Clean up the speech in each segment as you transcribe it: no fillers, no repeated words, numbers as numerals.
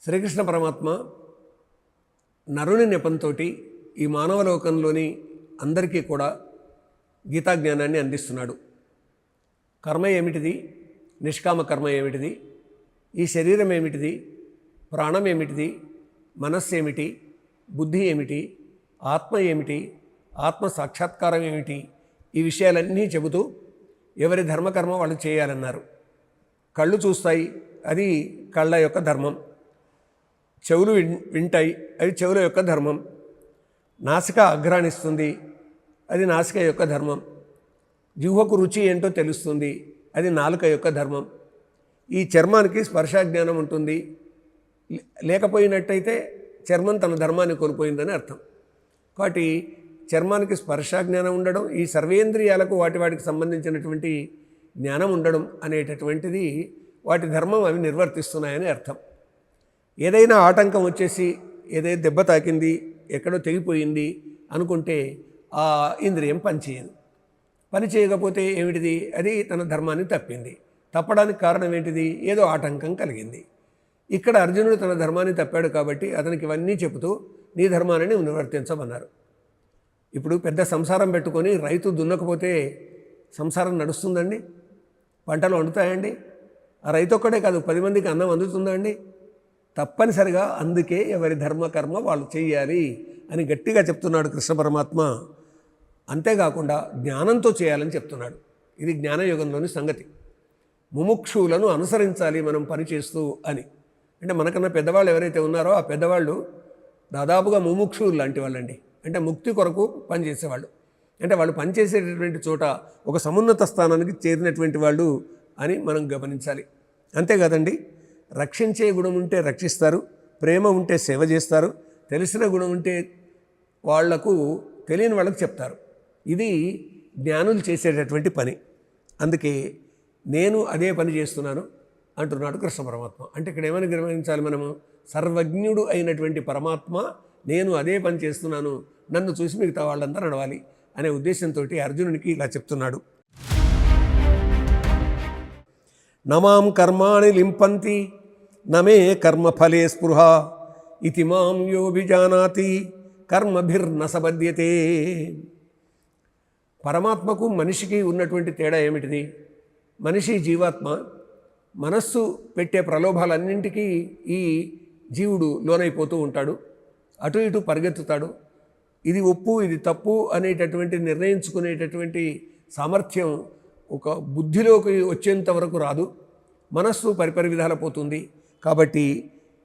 శ్రీకృష్ణ పరమాత్మ నరుని నెపంతో ఈ మానవలోకంలోని అందరికీ కూడా గీతా జ్ఞానాన్ని అందిస్తున్నాడు. కర్మ ఏమిటిది, నిష్కామ కర్మ ఏమిటిది, ఈ శరీరం ఏమిటిది, ప్రాణం ఏమిటిది, మనస్సు ఏమిటి, బుద్ధి ఏమిటి, ఆత్మ ఏమిటి, ఆత్మ సాక్షాత్కారం ఏమిటి, ఈ విషయాలన్నీ చెబుతూ ఎవరి ధర్మకర్మ వాళ్ళు చేయాలన్నారు. కళ్ళు చూస్తాయి, అది కళ్ళ యొక్క ధర్మం. చెవులు వింటాయి, అది చెవుల యొక్క ధర్మం. నాసిక అఘ్రాణిస్తుంది, అది నాసిక యొక్క ధర్మం. జిహ్వకు రుచి ఏంటో తెలుస్తుంది, అది నాలుక యొక్క ధర్మం. ఈ చర్మానికి స్పర్శాజ్ఞానం ఉంటుంది, లేకపోయినట్టయితే చర్మం తన ధర్మాన్ని కోల్పోయిందని అర్థం. కాబట్టి చర్మానికి స్పర్శాజ్ఞానం ఉండడం, ఈ సర్వేంద్రియాలకు వాటికి సంబంధించినటువంటి జ్ఞానం ఉండడం అనేటటువంటిది వాటి ధర్మం అవి నిర్వర్తిస్తున్నాయని అర్థం. ఏదైనా ఆటంకం వచ్చేసి ఏదైనా దెబ్బ తాకింది, ఎక్కడో తెగిపోయింది అనుకుంటే ఆ ఇంద్రియం పనిచేయదు. పని చేయకపోతే ఏమిటిది, అది తన ధర్మాన్ని తప్పింది. తప్పడానికి కారణం ఏంటిది, ఏదో ఆటంకం కలిగింది. ఇక్కడ అర్జునుడు తన ధర్మాన్ని తప్పాడు కాబట్టి అతనికి ఇవన్నీ చెబుతూ నీ ధర్మాన్ని నిర్వర్తించమన్నారు. ఇప్పుడు పెద్ద సంసారం పెట్టుకొని రైతు దున్నకపోతే సంసారం నడుస్తుందండి? పంటలు వండుతాయండి? ఆ రైతు ఒక్కడే కాదు, 10 మందికి అన్నం అందుతుందా అండి? తప్పనిసరిగా అందుకే ఎవరి ధర్మకర్మ వాళ్ళు చెయ్యాలి అని గట్టిగా చెప్తున్నాడు కృష్ణ పరమాత్మ. అంతేకాకుండా జ్ఞానంతో చేయాలని చెప్తున్నాడు. ఇది జ్ఞానయుగంలోని సంగతి. ముముక్షువులను అనుసరించాలి మనం పనిచేస్తూ అని. అంటే మనకన్నా పెద్దవాళ్ళు ఎవరైతే ఉన్నారో ఆ పెద్దవాళ్ళు దాదాపుగా ముముక్షువులు లాంటి వాళ్ళండి. అంటే ముక్తి కొరకు పనిచేసేవాళ్ళు. అంటే వాళ్ళు పనిచేసేటటువంటి చోట ఒక సమున్నత స్థానానికి చేరినటువంటి వాళ్ళు అని మనం గమనించాలి. అంతేకాదండి, రక్షించే గుణం ఉంటే రక్షిస్తారు, ప్రేమ ఉంటే సేవ చేస్తారు, తెలిసిన గుణం ఉంటే వాళ్లకు తెలియని వాళ్ళకు చెప్తారు. ఇది జ్ఞానులు చేసేటటువంటి పని. అందుకే నేను అదే పని చేస్తున్నాను అంటున్నాడు కృష్ణ పరమాత్మ. అంటే ఇక్కడ ఏమని గమనించాలి మనము, సర్వజ్ఞుడు అయినటువంటి పరమాత్మ నేను అదే పని చేస్తున్నాను, నన్ను చూసి మిగతా వాళ్ళంతా నడవాలి అనే ఉద్దేశంతో అర్జునునికి ఇలా చెప్తున్నాడు. నమాం కర్మాణి లింపంతి నమే కర్మఫలే స్పృహ ఇతి మాం యోభిజానాతి కర్మభిర్న సబధ్యతే. పరమాత్మకు మనిషికి ఉన్నటువంటి తేడా ఏమిటిది? మనిషి జీవాత్మ, మనస్సు పెట్టే ప్రలోభాలన్నింటికీ ఈ జీవుడు లోనైపోతూ ఉంటాడు, అటు ఇటు పరిగెత్తుతాడు. ఇది ఒప్పు ఇది తప్పు అనేటటువంటి నిర్ణయించుకునేటటువంటి సామర్థ్యం ఒక బుద్ధిలోకి వచ్చేంత వరకు రాదు. మనస్సు పరిపరి విధాల పోతుంది. కాబట్టి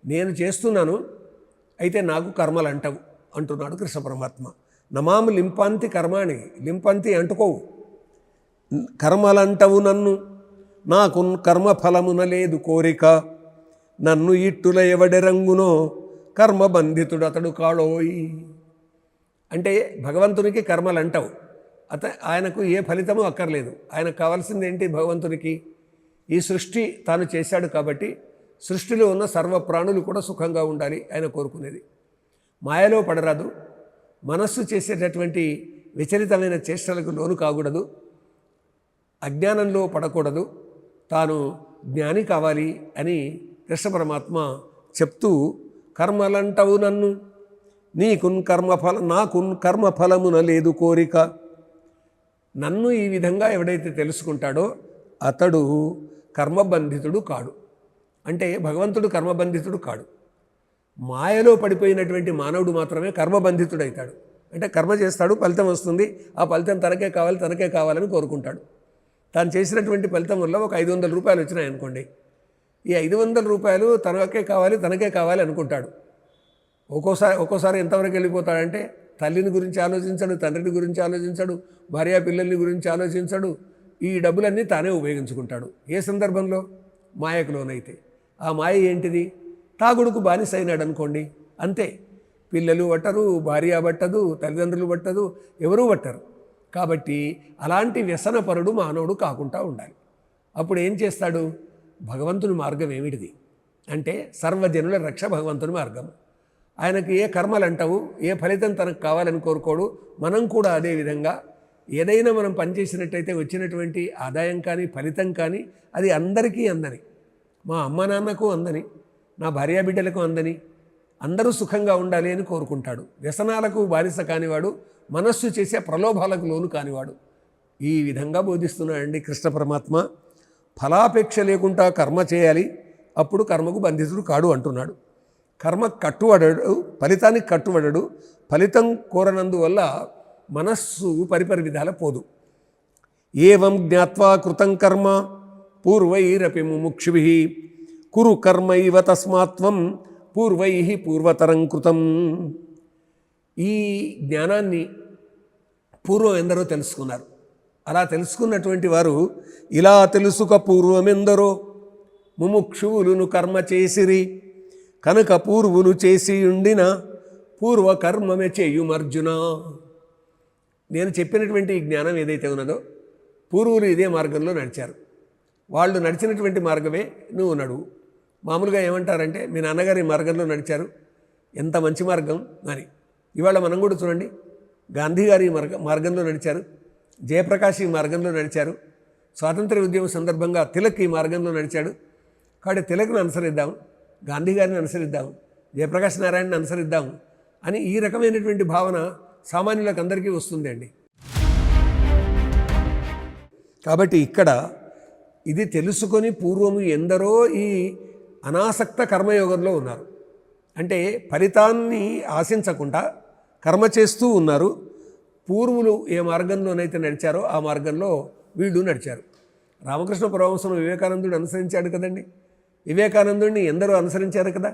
నేను చేస్తున్నాను, అయితే నాకు కర్మలు అంటవు అంటున్నాడు కృష్ణ పరమాత్మ. నమాము లింపంతి కర్మాణి, లింపంతి అంటుకోవు, కర్మలంటవు నన్ను, నాకు కర్మఫలమున లేదు కోరిక, నన్ను ఇట్టుల ఎవడెరంగునో కర్మబంధితుడు అతడు కాళోయి. అంటే భగవంతునికి కర్మలు అంటావు, ఆయనకు ఏ ఫలితము అక్కర్లేదు. ఆయనకు కావాల్సింది ఏంటి? భగవంతునికి ఈ సృష్టి తాను చేశాడు కాబట్టి సృష్టిలో ఉన్న సర్వ ప్రాణులు కూడా సుఖంగా ఉండాలి ఆయన కోరుకునేది. మాయలో పడరాదు, మనస్సు చేసేటటువంటి విచలితమైన చేష్టలకు లోను కాకూడదు, అజ్ఞానంలో పడకూడదు, తాను జ్ఞాని కావాలి అని కృష్ణ పరమాత్మ చెప్తూ, కర్మలంటవు నన్ను, నీకున్ నాకున్ కర్మఫలమున లేదు కోరిక. నన్ను ఈ విధంగా ఎవడైతే తెలుసుకుంటాడో అతడు కర్మబంధితుడు కాడు. అంటే భగవంతుడు కర్మబంధితుడు కాడు. మాయలో పడిపోయినటువంటి మానవుడు మాత్రమే కర్మబంధితుడవుతాడు. అంటే కర్మ చేస్తాడు, ఫలితం వస్తుంది, ఆ ఫలితం తనకే కావాలని కోరుకుంటాడు. తాను చేసినటువంటి ఫలితం వల్ల ఒక 500 రూపాయలు వచ్చినాయి అనుకోండి, ఈ 500 రూపాయలు తనకే కావాలి అనుకుంటాడు. ఒక్కోసారి ఎంతవరకు వెళ్ళిపోతాడంటే తల్లిని గురించి ఆలోచించడు, తండ్రిని గురించి ఆలోచించడు, భార్య పిల్లల్ని గురించి ఆలోచించడు. ఈ డబ్బులన్నీ తానే ఉపయోగించుకుంటాడు. ఏ సందర్భంలో? మాయకు లోనైతే. ఆ మాయ ఏంటిది? తాగుడుకు బానిస అయినాడు అనుకోండి, అంతే. పిల్లలు పట్టరు, భార్య పట్టదు, తల్లిదండ్రులు పట్టదు, ఎవరూ పట్టరు. కాబట్టి అలాంటి వ్యసనపరుడు మానవుడు కాకుండా ఉండాలి. అప్పుడు ఏం చేస్తాడు? భగవంతుని మార్గం ఏమిటిది అంటే సర్వజనుల రక్ష భగవంతుని మార్గం. ఆయనకు ఏ కర్మలు అంటావు, ఏ ఫలితం తనకు కావాలని కోరుకోడు. మనం కూడా అదేవిధంగా ఏదైనా మనం పనిచేసినట్టయితే వచ్చినటువంటి ఆదాయం కానీ ఫలితం కానీ అది అందరికీ అందని, మా అమ్మ నాన్నకు అందని, నా భార్యాబిడ్డలకు అందని, అందరూ సుఖంగా ఉండాలి అని కోరుకుంటాడు. వ్యసనాలకు బానిస కానివాడు, మనస్సు చేసే ప్రలోభాలకు లోను కానివాడు. ఈ విధంగా బోధిస్తున్నాడండి కృష్ణ పరమాత్మ. ఫలాపేక్ష లేకుండా కర్మ చేయాలి, అప్పుడు కర్మకు బంధితుడు కాడు అంటున్నాడు. కర్మ కట్టుబడడు, ఫలితానికి కట్టుబడడు. ఫలితం కోరనందువల్ల మనస్సు పరిపరి విధాల పోదు. ఏవం జ్ఞాత్వా కృతం కర్మ పూర్వైరపి ముముక్షుభిః కురు కర్మైవ తస్మాత్వం పూర్వైః పూర్వతరం కృతం. ఈ జ్ఞానాన్ని పూర్వం ఎందరో తెలుసుకున్నారు. అలా తెలుసుకున్నటువంటి వారు ఇలా తెలుసుక పూర్వమెందరో ముముక్షువులను కర్మ చేసిరి కనుక పూర్వులు చేసి ఉండిన పూర్వకర్మమే చేయుమర్జున. నేను చెప్పినటువంటి ఈ జ్ఞానం ఏదైతే ఉన్నదో పూర్వులు ఇదే మార్గంలో నడిచారు. వాళ్ళు నడిచినటువంటి మార్గమే నువ్వు నడువు. మామూలుగా ఏమంటారంటే మీ నాన్నగారు ఈ మార్గంలో నడిచారు, ఎంత మంచి మార్గం అని. ఇవాళ మనం కూడా చూడండి, గాంధీ గారు ఈ మార్గంలో నడిచారు, జయప్రకాష్ ఈ మార్గంలో నడిచారు, స్వాతంత్ర ఉద్యమం సందర్భంగా తిలక్ ఈ మార్గంలో నడిచాడు. కాబట్టి తిలక్ను అనుసరిద్దాం, గాంధీ గారిని అనుసరిద్దాం, జయప్రకాష్ నారాయణని అనుసరిద్దాం అని ఈ రకమైనటువంటి భావన సామాన్యులకు అందరికీ వస్తుంది అండి. కాబట్టి ఇక్కడ ఇది తెలుసుకొని పూర్వము ఎందరో ఈ అనాసక్త కర్మయోగంలో ఉన్నారు. అంటే ఫలితాన్ని ఆశించకుండా కర్మ చేస్తూ ఉన్నారు. పూర్వులు ఏ మార్గంలోనైతే నడిచారో ఆ మార్గంలో వీళ్ళు నడిచారు. రామకృష్ణ పరమహంసను వివేకానందుడు అనుసరించాడు కదండి. వివేకానందుడిని ఎందరో అనుసరించారు కదా.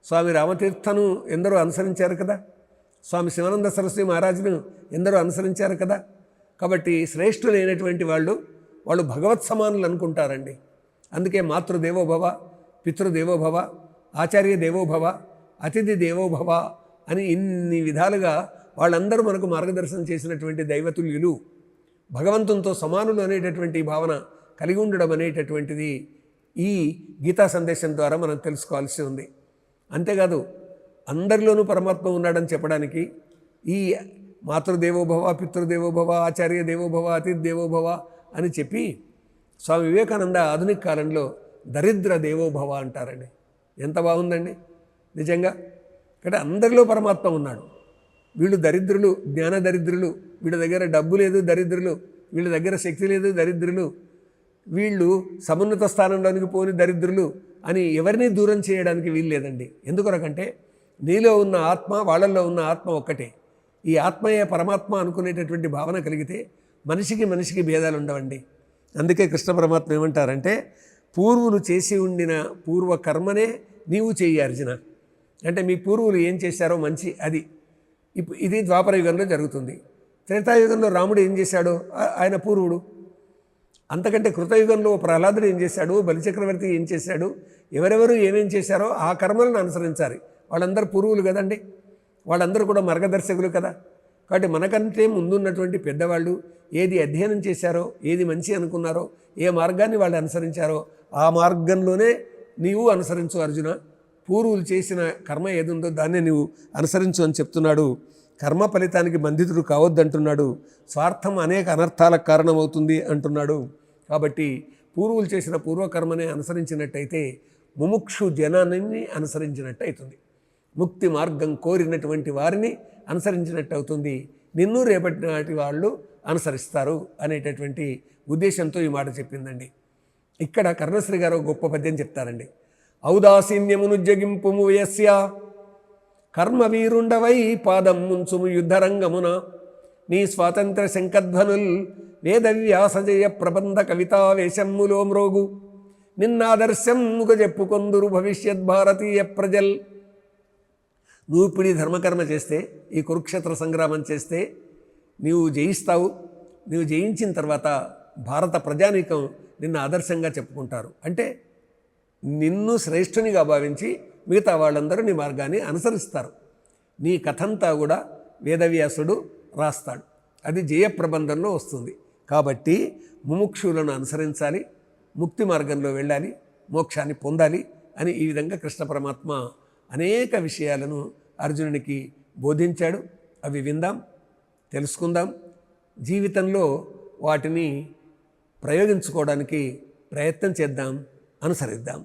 స్వామి రామతీర్థను ఎందరో అనుసరించారు కదా. స్వామి శివానంద సరస్వతి మహారాజును ఎందరో అనుసరించారు కదా. కాబట్టి శ్రేష్ఠులైనటువంటి వాళ్ళు భగవత్ సమానులు అనుకుంటారండి. అందుకే మాతృదేవోభవ, పితృదేవోభవ, ఆచార్య దేవోభవ, అతిథి దేవోభవ అని ఇన్ని విధాలుగా వాళ్ళందరూ మనకు మార్గదర్శనం చేసినటువంటి దైవతుల్యులు. భగవంతునితో సమానులు అనేటటువంటి భావన కలిగి ఉండడం అనేటటువంటిది ఈ గీతా సందేశం ద్వారా మనం తెలుసుకోవాల్సి ఉంది. అంతేకాదు అందరిలోనూ పరమాత్మ ఉన్నాడని చెప్పడానికి ఈ మాతృదేవోభవ, పితృదేవోభవ, ఆచార్య దేవోభవ, అతిథి దేవోభవ అని చెప్పి స్వామి వివేకానంద ఆధునిక కాలంలో దరిద్ర దేవోభవ అంటారండి. ఎంత బాగుందండి నిజంగా. అంటే అందరిలో పరమాత్మ ఉన్నాడు. వీళ్ళు దరిద్రులు, జ్ఞాన దరిద్రులు, వీళ్ళ దగ్గర డబ్బు లేదు దరిద్రులు, వీళ్ళ దగ్గర శక్తి లేదు దరిద్రులు, వీళ్ళు సమున్నత స్థానంలోనికి పోని దరిద్రులు అని ఎవరిని దూరం చేయడానికి వీలు లేదండి. ఎందుకొరకంటే నీలో ఉన్న ఆత్మ వాళ్ళల్లో ఉన్న ఆత్మ ఒక్కటే. ఈ ఆత్మయే పరమాత్మ అనుకునేటటువంటి భావన కలిగితే మనిషికి భేదాలు ఉండవండి. అందుకే కృష్ణ పరమాత్మ ఏమంటారంటే పూర్వులు చేసి ఉండిన పూర్వ కర్మనే నీవు చెయ్యి అర్జున. అంటే మీ పూర్వులు ఏం చేశారో మంచి అది. ఇది ద్వాపర యుగంలో జరుగుతుంది. త్రేతాయుగంలో రాముడు ఏం చేశాడో ఆయన పూర్వుడు. అంతకంటే కృతయుగంలో ప్రహ్లాదుడు ఏం చేశాడు, బలిచక్రవర్తి ఏం చేశాడు, ఎవరెవరు ఏమేం చేశారో ఆ కర్మలను అనుసరించాలి. వాళ్ళందరూ పూర్వులు కదండి, వాళ్ళందరూ కూడా మార్గదర్శకులు కదా. కాబట్టి మనకంటే ముందున్నటువంటి పెద్దవాళ్ళు ఏది అధ్యయనం చేశారో, ఏది మంచి అనుకున్నారో, ఏ మార్గాన్ని వాళ్ళు అనుసరించారో ఆ మార్గంలోనే నీవు అనుసరించు అర్జున. పూర్వులు చేసిన కర్మ ఏదుందో దాన్నే నీవు అనుసరించు అని చెప్తున్నాడు. కర్మ ఫలితానికి బంధితుడు కావద్దంటున్నాడు. స్వార్థం అనేక అనర్థాలకు కారణమవుతుంది అంటున్నాడు. కాబట్టి పూర్వులు చేసిన పూర్వకర్మనే అనుసరించినట్టయితే ముముక్షు జనాన్ని అనుసరించినట్టు అవుతుంది. ముక్తి మార్గం కోరినటువంటి వారిని అనుసరించినట్టు అవుతుంది. నిన్ను రేపటి నాటి వాళ్ళు అనుసరిస్తారు అనేటటువంటి ఉద్దేశంతో ఈ మాట చెప్పిందండి. ఇక్కడ కర్ణశ్రీ గారు గొప్ప పద్యం చెప్తారండి. ఔదాసీన్యమును జగింపుము యస్య కర్మ వీరుండవై పాదం ముంచుము యుద్ధరంగమున నీ స్వాతంత్ర శంఖధ్వనుల్ వేదవ్యాసజయ ప్రబంధ కవితావేశమ్ములో మ్రోగు నిన్నాదర్శముగా చెప్పుకొందురు భవిష్యత్ భారతీయ ప్రజల్. నువ్వు ఇప్పుడు ఈ ధర్మకర్మ చేస్తే, ఈ కురుక్షేత్ర సంగ్రామం చేస్తే నీవు జయిస్తావు. నీవు జయించిన తర్వాత భారత ప్రజానీకం నిన్ను ఆదర్శంగా చెప్పుకుంటారు. అంటే నిన్ను శ్రేష్ఠునిగా భావించి మిగతా వాళ్ళందరూ నీ మార్గాన్ని అనుసరిస్తారు. నీ కథంతా కూడా వేదవ్యాసుడు రాస్తాడు. అది జయప్రబంధంలో వస్తుంది. కాబట్టి ముముక్షులను అనుసరించాలి, ముక్తి మార్గంలో వెళ్ళాలి, మోక్షాన్ని పొందాలి అని ఈ విధంగా కృష్ణ పరమాత్మ అనేక విషయాలను అర్జునునికి బోధించాడు. అవి విందాం, తెలుసుకుందాం, జీవితంలో వాటిని ప్రయోగించుకోవడానికి ప్రయత్నం చేద్దాం, అనుసరిద్దాం.